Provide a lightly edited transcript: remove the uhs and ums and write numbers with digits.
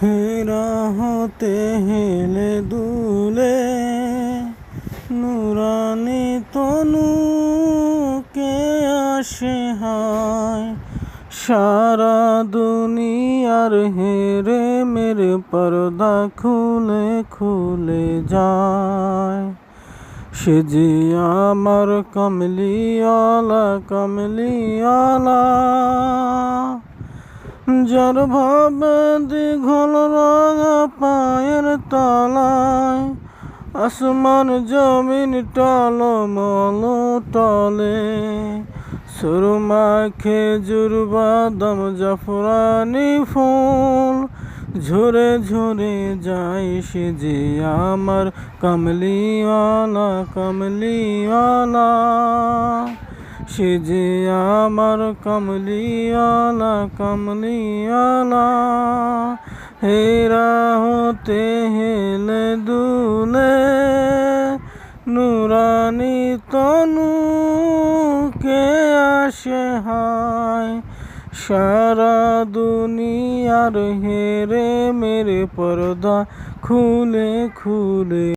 হেরা হতে হেলে দুলে নুরানি তনু কে আসে হায়। সারা দুনিয়ার হেরে মেরে পর্দা খুলে খুলে যায়। সে যে আমার কমলিওয়ালা কমলিওয়ালা, যার ভাবে দীঘল রাঙা পায়ের তলায় আসমান জমিন টলমল টলে। সুরমা খেজুর বাদাম জাফরানি ফুল ঝরে ঝরে যায়। সে যে আমার কমলিওয়ালা কমলিওয়ালা, সে যে আমার কমলিওয়ালা কমলিওয়ালা। হেরা হতে হেলে দুলে নুরানি তনু কে আসে হায়। সারা দুনিয়ার হেরে মেরে পর্দা খুলে খুলে